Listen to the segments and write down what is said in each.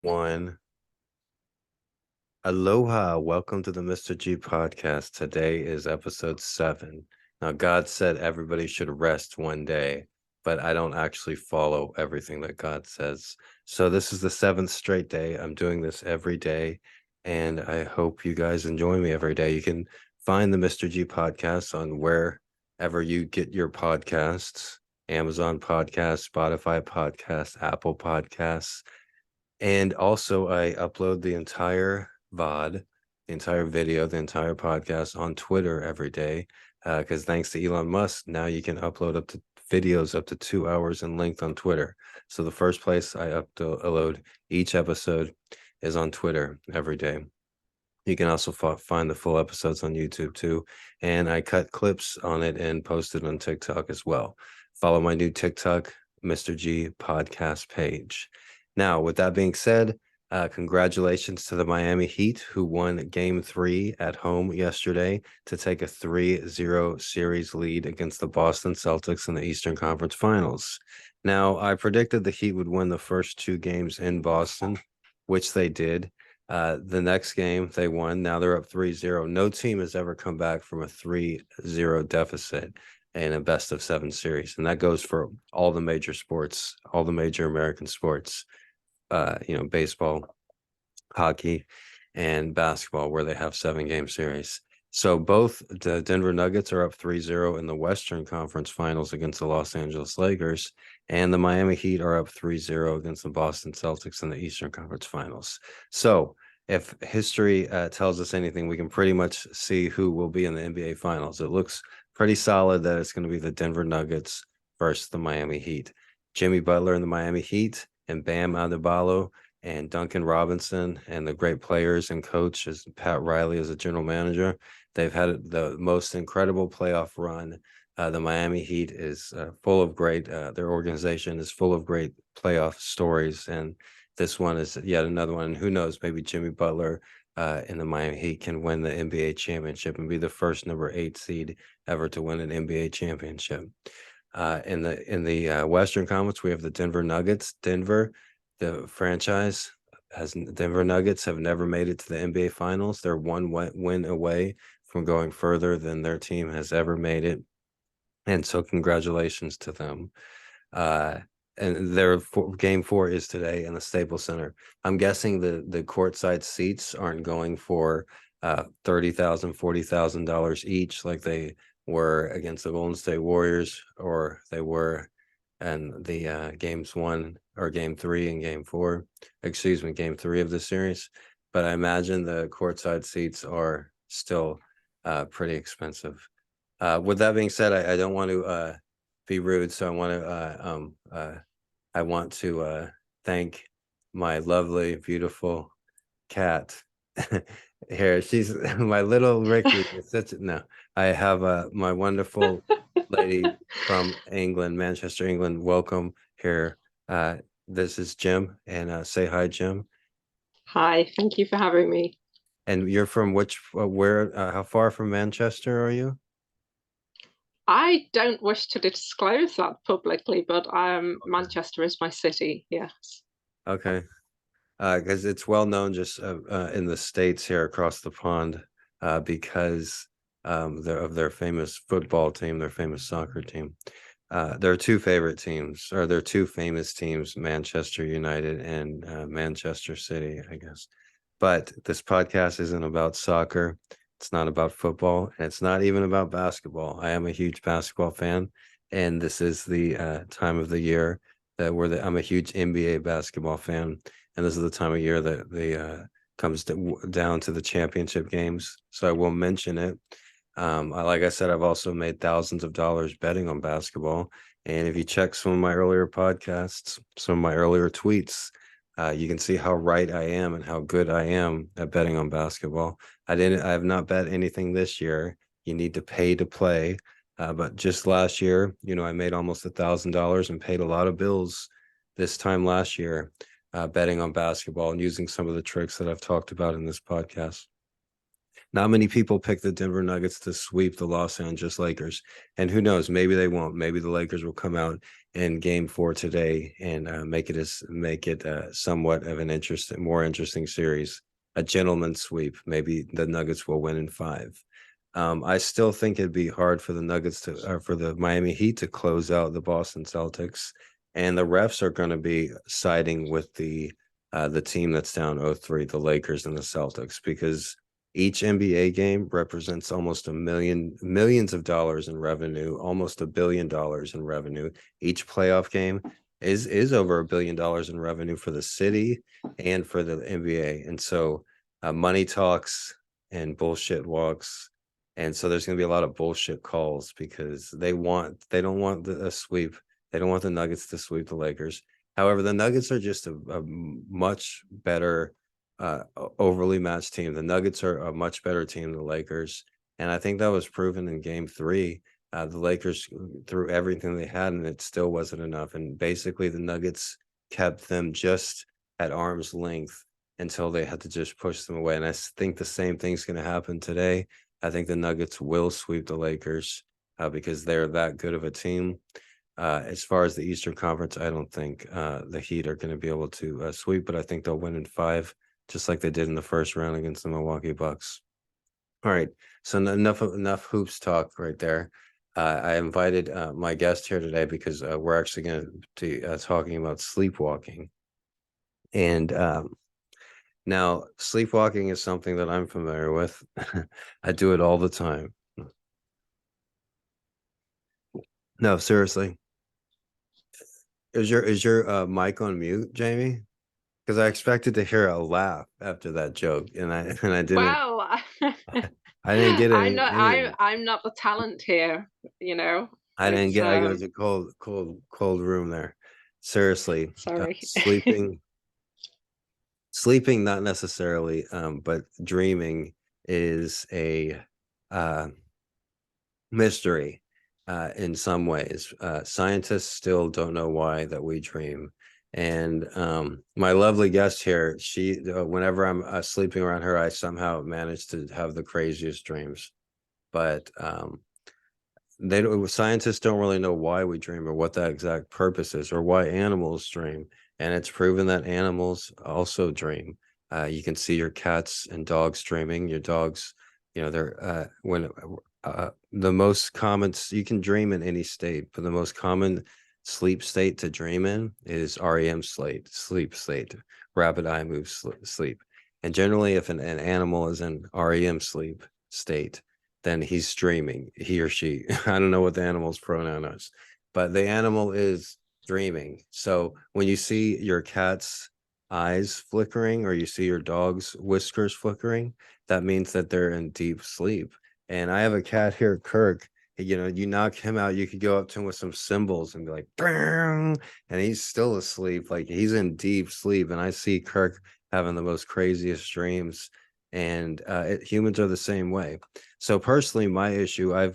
One. Aloha. Welcome to the Mr.G podcast. Today is episode 7. Now, God said everybody should rest one day, but I don't actually follow everything that God says. So, this is the 7th straight day. I'm doing this every day, and I hope you guys enjoy me every day. You can find the Mr.G podcast on wherever you get your podcasts: Amazon Podcasts, Spotify Podcasts, Apple Podcasts. And also, I upload the entire VOD, the entire video, the entire podcast on Twitter every day. Because thanks to Elon Musk, now you can upload up to videos up to 2 hours in length on Twitter. So the first place I upload each episode is on Twitter every day. You can also find the full episodes on YouTube too. And I cut clips on it and post it on TikTok as well. Follow my new TikTok, Mr.G podcast page. Now, with that being said, congratulations to the Miami Heat, who won Game 3 at home yesterday to take a 3-0 series lead against the Boston Celtics in the Eastern Conference Finals. Now, I predicted the Heat would win the first 2 games in Boston, which they did. The next game they won. Now they're up 3-0. No team has ever come back from a 3-0 deficit in a best of 7 series. And that goes for all the major sports, all the major American sports, baseball, hockey, and basketball, where they have 7-game series. So both the Denver Nuggets are up 3-0 in the Western Conference Finals against the Los Angeles Lakers, and the Miami Heat are up 3-0 against the Boston Celtics in the Eastern Conference Finals. So if history tells us anything, we can pretty much see who will be in the NBA Finals. It looks pretty solid that it's going to be the Denver Nuggets versus the Miami Heat. Jimmy Butler and the Miami Heat, and Bam Adebayo and Duncan Robinson, and the great players and coach as Pat Riley as a general manager. They've had the most incredible playoff run. The Miami Heat is full of great, their organization is full of great playoff stories. And this one is yet another one. And who knows, maybe Jimmy Butler in the Miami Heat can win the NBA championship and be the first number 8 seed ever to win an NBA championship. In the Western Conference, we have the Denver Nuggets. Denver, the franchise, has Denver Nuggets have never made it to the NBA Finals. They're one win away from going further than their team has ever made it, and so congratulations to them. And their game 4 is today in the Staples Center. I'm guessing the courtside seats aren't going for $30,000, $40,000 each, like they were against the Golden State Warriors, or they were in the games 1 or game 3 and game 4. Game 3 of the series. But I imagine the courtside seats are still pretty expensive. With that being said, I don't want to be rude, so I want to thank my lovely, beautiful cat. Here, she's my little Ricky. I have my wonderful lady from England, Manchester, England. Welcome here. This is Jim, and say hi, Jim. Hi, thank you for having me. And you're from how far from Manchester are you? I don't wish to disclose that publicly, but Manchester is my city, yes. Okay. Because it's well known just in the States here across the pond, because of their famous football team, their famous soccer team. There are 2 favorite teams, or there are 2 famous teams: Manchester United and Manchester City, I guess. But this podcast isn't about soccer. It's not about football, and it's not even about basketball. I am a huge basketball fan, and this is the time of the year I'm a huge NBA basketball fan, and this is the time of year that the comes down to the championship games. So I will mention it. Like I said, I've also made thousands of dollars betting on basketball. And if you check some of my earlier podcasts, some of my earlier tweets, you can see how right I am and how good I am at betting on basketball. I have not bet anything this year. You need to pay to play. But just last year, I made almost $1,000 and paid a lot of bills this time last year, betting on basketball and using some of the tricks that I've talked about in this podcast. Not many people pick the Denver Nuggets to sweep the Los Angeles Lakers, and who knows? Maybe they won't. Maybe the Lakers will come out in Game 4 today and make it somewhat of an more interesting series, a gentleman's sweep. Maybe the Nuggets will win in 5. I still think it'd be hard for the Nuggets for the Miami Heat to close out the Boston Celtics, and the refs are going to be siding with the team that's down 0-3, the Lakers and the Celtics, because each NBA game represents almost millions of dollars in revenue, almost $1 billion in revenue. Each playoff game is over $1 billion in revenue for the city and for the NBA. And so money talks and bullshit walks. And so there's going to be a lot of bullshit calls because they don't want a sweep. They don't want the Nuggets to sweep the Lakers. However, the Nuggets are just a much better overly matched team. The Nuggets are a much better team than the Lakers, and I think that was proven in Game 3. The Lakers threw everything they had, and it still wasn't enough. And basically, the Nuggets kept them just at arm's length until they had to just push them away. And I think the same thing's going to happen today. I think the Nuggets will sweep the Lakers because they're that good of a team. As far as the Eastern Conference, I don't think the Heat are going to be able to sweep, but I think they'll win in 5, just like they did in the first round against the Milwaukee Bucks. All right, so enough hoops talk right there. I invited my guest here today because we're actually going to be talking about sleepwalking. And now, sleepwalking is something that I'm familiar with. I do it all the time. No, seriously. Is your mic on mute, Jamie? Because I expected to hear a laugh after that joke, and I didn't. Well, I didn't get I'm not any. I'm not the talent here, you know. I didn't It's get. I go to cold room there. Seriously, sorry. sleeping not necessarily, but dreaming is a uh, mystery in some ways. Scientists still don't know why that we dream. And my lovely guest here, she whenever I'm sleeping around her, I somehow manage to have the craziest dreams. But scientists don't really know why we dream or what that exact purpose is or why animals dream. And it's proven that animals also dream. You can see your cats and dogs dreaming. Your dogs, they're when the most common, you can dream in any state, but the most common sleep state to dream in is REM sleep state, rapid eye move sleep. And generally, if an animal is in REM sleep state, then he's dreaming, he or she. I don't know what the animal's pronoun is, but the animal is dreaming. So when you see your cat's eyes flickering or you see your dog's whiskers flickering, that means that they're in deep sleep. And I have a cat here, Kirk. You knock him out, you could go up to him with some cymbals and be like, "Bang," and he's still asleep. Like he's in deep sleep. And I see Kirk having the most craziest dreams. And humans are the same way. So personally, my issue, I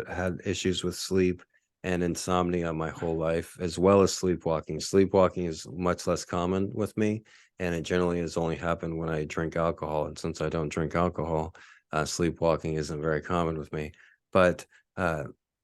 had issues with sleep and insomnia my whole life, as well as sleepwalking. Sleepwalking is much less common with me, and it generally has only happened when I drink alcohol. And since I don't drink alcohol, sleepwalking isn't very common with me. But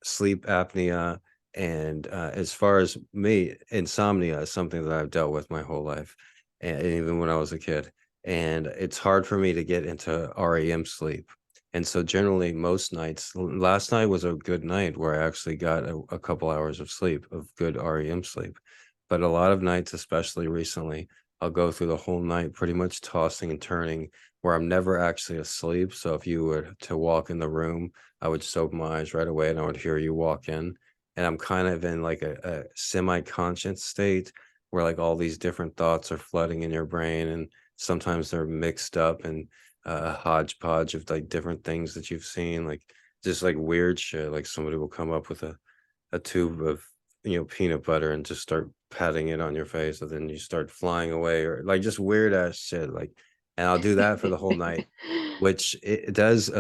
sleep apnea and as far as me, insomnia is something that I've dealt with my whole life, and even when I was a kid. And it's hard for me to get into REM sleep. And so generally most nights, last night was a good night where I actually got a couple hours of sleep, of good REM sleep. But a lot of nights, especially recently, I'll go through the whole night pretty much tossing and turning where I'm never actually asleep. So if you were to walk in the room, I would just open my eyes right away and I would hear you walk in. And I'm kind of in like a semi-conscious state where like all these different thoughts are flooding in your brain, and sometimes they're mixed up and a hodgepodge of like different things that you've seen, like just like weird shit. Like somebody will come up with a tube of peanut butter and just start patting it on your face, and then you start flying away, or like just weird ass shit. Like, and I'll do that for the whole night, which it does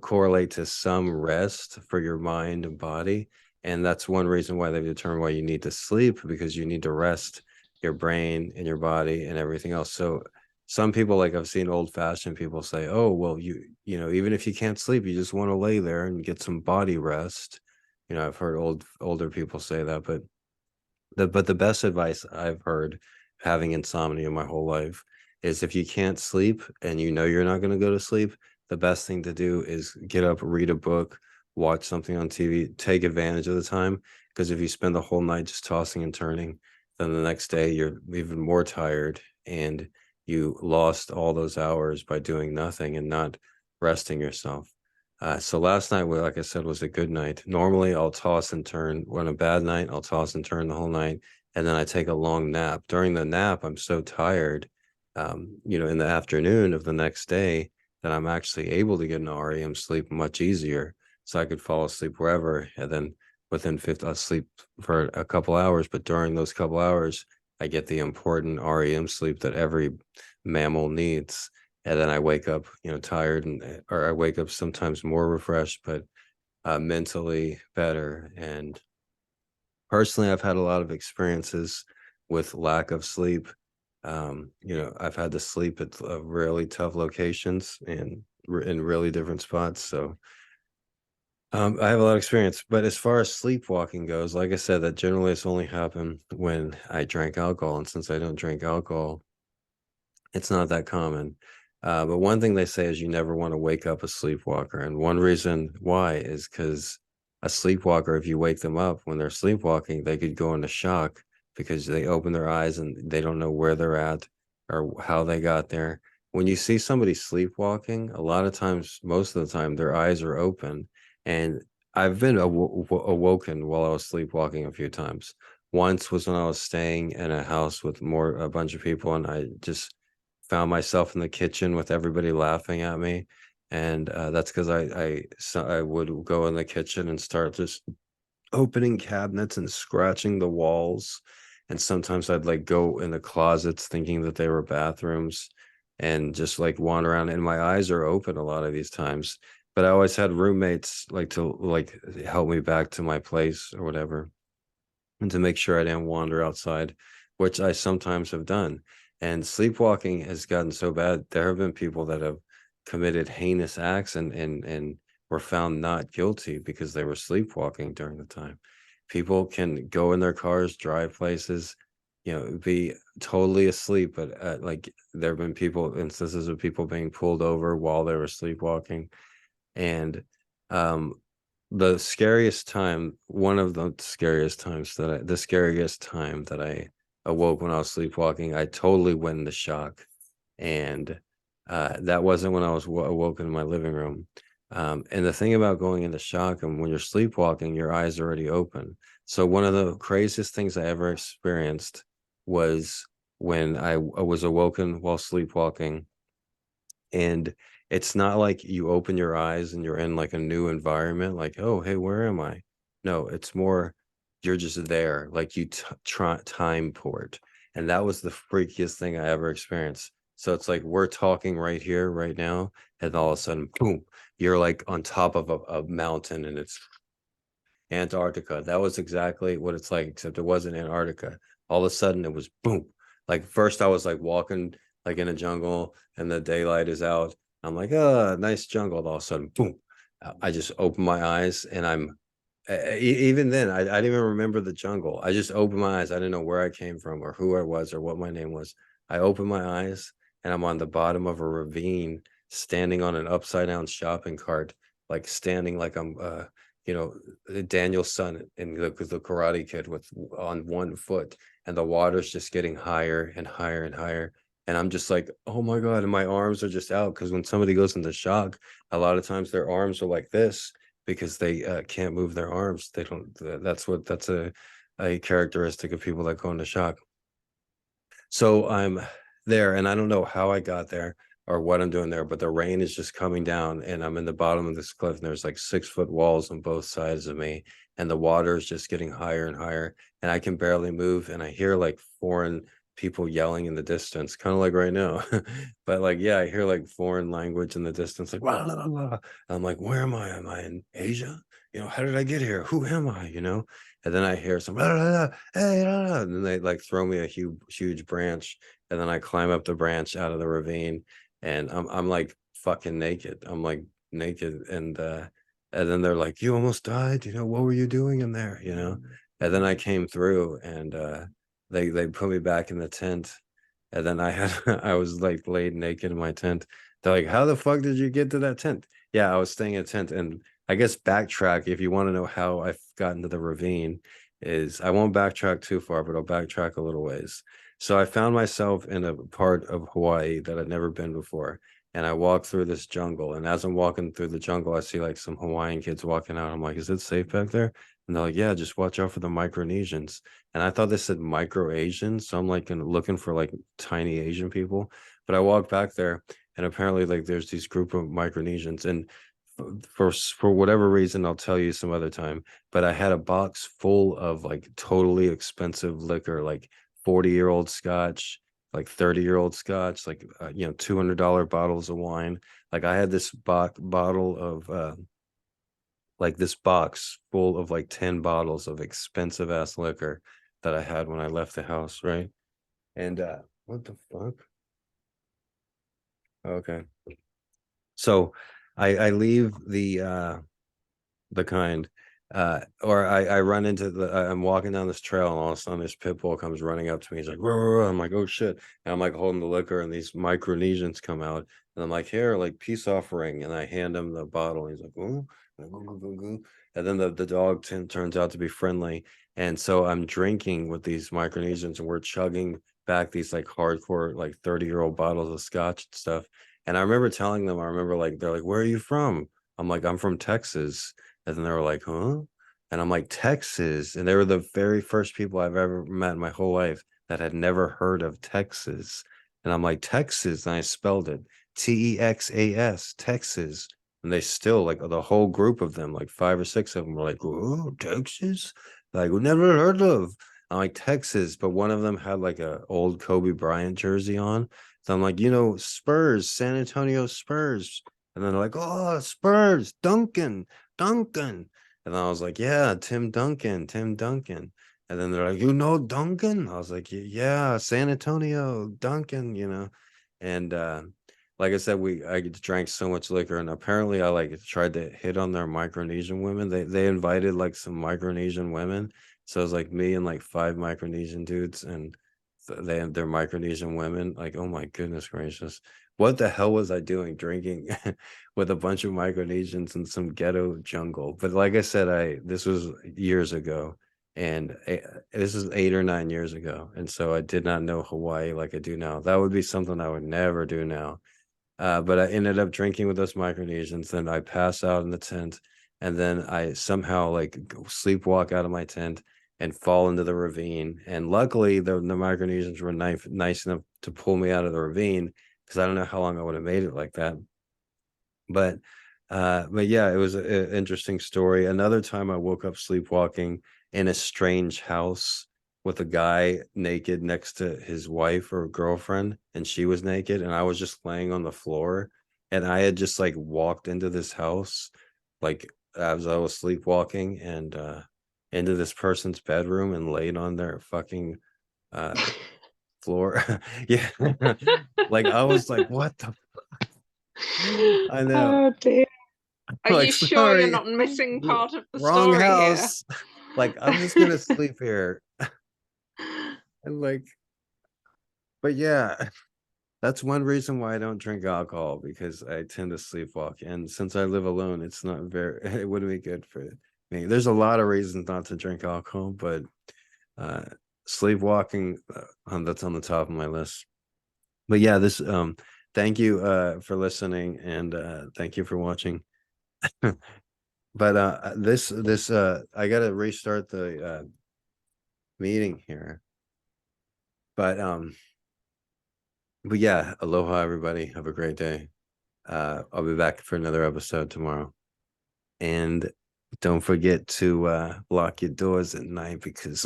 correlate to some rest for your mind and body. And that's one reason why they've determined why you need to sleep, because you need to rest your brain and your body and everything else. So some people, like I've seen old-fashioned people say, oh well, you know, even if you can't sleep, you just want to lay there and get some body rest. You know, I've heard older people say that. But the best advice I've heard, having insomnia my whole life, is if you can't sleep and you know you're not going to go to sleep, the best thing to do is get up, read a book, watch something on TV, take advantage of the time. Because if you spend the whole night just tossing and turning, then the next day you're even more tired, and you lost all those hours by doing nothing and not resting yourself. So last night, well, like I said, was a good night. Normally, I'll toss and turn. When a bad night, I'll toss and turn the whole night, and then I take a long nap. During the nap, I'm so tired, you know, in the afternoon of the next day, that I'm actually able to get an REM sleep much easier. So I could fall asleep wherever, and then within 50, I'll sleep for a couple hours. But during those couple hours, I get the important REM sleep that every mammal needs. And then I wake up, you know, tired, and or I wake up sometimes more refreshed, but mentally better. And personally, I've had a lot of experiences with lack of sleep. You know, I've had to sleep at really tough locations and in really different spots. So I have a lot of experience. But as far as sleepwalking goes, like I said, that generally it's only happened when I drank alcohol. And since I don't drink alcohol, it's not that common. But one thing they say is you never want to wake up a sleepwalker. And one reason why is because a sleepwalker, if you wake them up when they're sleepwalking, they could go into shock because they open their eyes and they don't know where they're at or how they got there. When you see somebody sleepwalking, a lot of times, most of the time, their eyes are open. And I've been awoken while I was sleepwalking a few times. Once was when I was staying in a house with a bunch of people, and I just found myself in the kitchen with everybody laughing at me. And that's because I would go in the kitchen and start just opening cabinets and scratching the walls. And sometimes I'd like go in the closets thinking that they were bathrooms, and just like wander around, and my eyes are open a lot of these times. But I always had roommates like to like help me back to my place or whatever, and to make sure I didn't wander outside, which I sometimes have done. And sleepwalking has gotten so bad. There have been people that have committed heinous acts, and were found not guilty because they were sleepwalking during the time. People can go in their cars, drive places, you know, be totally asleep, but like there have been instances of people being pulled over while they were sleepwalking. And um the scariest time, one of the scariest times the scariest time that I awoke when I was sleepwalking, I totally went into shock. And that wasn't when I was awoken in my living room. And the thing about going into shock, and when you're sleepwalking, your eyes are already open. So one of the craziest things I ever experienced was when I was awoken while sleepwalking. And it's not like you open your eyes and you're in like a new environment, like, oh, hey, where am I? No, it's more you're just there, like you try time port. And that was the freakiest thing I ever experienced. So it's like we're talking right here, right now, and all of a sudden, boom, you're like on top of a mountain, and it's Antarctica. That was exactly what it's like, except it wasn't Antarctica. All of a sudden, it was boom. Like first, I was like walking like in a jungle, and the daylight is out. I'm like, oh, nice jungle. All of a sudden, boom. I just open my eyes, and even then, I didn't even remember the jungle. I just opened my eyes. I didn't know where I came from or who I was or what my name was. I opened my eyes, and I'm on the bottom of a ravine, standing on an upside down shopping cart, like standing like I'm you know, Daniel's son in the Karate Kid with on one foot, and the water's just getting higher and higher and higher. And I'm just like, oh my God. And my arms are just out, because when somebody goes into shock, a lot of times their arms are like this because they can't move their arms. They don't, that's a characteristic of people that go into shock. So I'm there, and I don't know how I got there or what I'm doing there, but the rain is just coming down, and I'm in the bottom of this cliff, and there's like 6 foot walls on both sides of me, and the water is just getting higher and higher, and I can barely move, and I hear like foreign people yelling in the distance, kind of like right now. But like, yeah, I hear like foreign language in the distance, like blah, blah, blah. I'm like, where am I? Am I in Asia? You know, how did I get here? Who am I? You know? And then I hear some, blah, blah, blah, hey, blah, blah, and then they like throw me a huge branch, and then I climb up the branch out of the ravine, and I'm like fucking naked. I'm like naked, and then they're like, "You almost died. You know, what were you doing in there?" You know, and then I came through, and they put me back in the tent, and then I had I was like laid naked in my tent. They're like, "How the fuck did you get to that tent?" Yeah, I was staying in a tent, and I guess backtrack if you want to know how I've gotten to the ravine is I won't backtrack too far, but I'll backtrack a little ways. So I found myself in a part of Hawaii that I'd never been before. And I walk through this jungle. And as I'm walking through the jungle, I see like some Hawaiian kids walking out. I'm like, is it safe back there? And they're like, yeah, just watch out for the Micronesians. And I thought they said micro Asians. So I'm like looking for like tiny Asian people. But I walk back there, and apparently like there's these group of Micronesians. And for whatever reason, I'll tell you some other time, but I had a box full of like totally expensive liquor, like 40-year-old scotch, like 30-year-old scotch, like $200 bottles of wine. Like I had this bottle of like this box full of like 10 bottles of expensive ass liquor that I had when I left the house, right? And what the fuck? Okay. So I leave the kind or I run into I'm walking down this trail, and all of a sudden this pit bull comes running up to me. He's like, "Roar, roar," I'm like, "Oh shit." And I'm like holding the liquor, and these Micronesians come out, and I'm like, "Here, like peace offering," and I hand him the bottle. He's like, "Oh," and then the dog turns out to be friendly, and so I'm drinking with these Micronesians, and we're chugging back these like hardcore like 30-year-old bottles of scotch and stuff. And I remember telling them, I remember like they're like, "Where are you from?" I'm like, "I'm from Texas." And then they were like, "Huh?" And I'm like, "Texas." And they were the very first people I've ever met in my whole life that had never heard of Texas. And I'm like, "Texas." And I spelled it Texas, Texas. And they still, like, the whole group of them, like five or six of them were like, "Oh, Texas?" Like, we never heard of. I'm like, "Texas." But one of them had like a old Kobe Bryant jersey on. So I'm like, Spurs, San Antonio Spurs. And then they're like, "Oh, Spurs, Duncan. Duncan." And I was like, "Yeah, Tim Duncan, Tim Duncan." And then they're like, "You know Duncan?" I was like, Yeah, San Antonio, Duncan." And like I said, I drank so much liquor, and apparently I like tried to hit on their Micronesian women. They invited like some Micronesian women. So it was like me and like five Micronesian dudes, and they have their Micronesian women. Like, oh my goodness gracious. What the hell was I doing drinking with a bunch of Micronesians in some ghetto jungle? But like I said, this was years ago, and this is 8 or 9 years ago, and so I did not know Hawaii like I do now. That would be something I would never do now. But I ended up drinking with those Micronesians. Then I pass out in the tent, and then I somehow like sleepwalk out of my tent and fall into the ravine. And luckily, the Micronesians were nice enough to pull me out of the ravine, because I don't know how long I would have made it like that. But but yeah, it was an interesting story. Another time I woke up sleepwalking in a strange house with a guy naked next to his wife or girlfriend, and she was naked, and I was just laying on the floor, and I had just like walked into this house like as I was sleepwalking, and into this person's bedroom and laid on their fucking uh floor. Yeah. Like I was like, "What the I know." Oh dear. Are Like, you sure you're "Sorry, not missing part of the wrong story here? house." Like, I'm just gonna sleep here. And like, but yeah, that's one reason why I don't drink alcohol, because I tend to sleepwalk. And since I live alone, it's not very, it wouldn't be good for me. There's a lot of reasons not to drink alcohol, but uh sleepwalking, that's on the top of my list. But yeah, thank you for listening, and thank you for watching. But this I gotta restart the meeting here. But yeah, aloha everybody. Have a great day. I'll be back for another episode tomorrow. And don't forget to lock your doors at night, because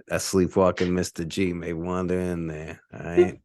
a sleepwalking Mr. G may wander in there. All right.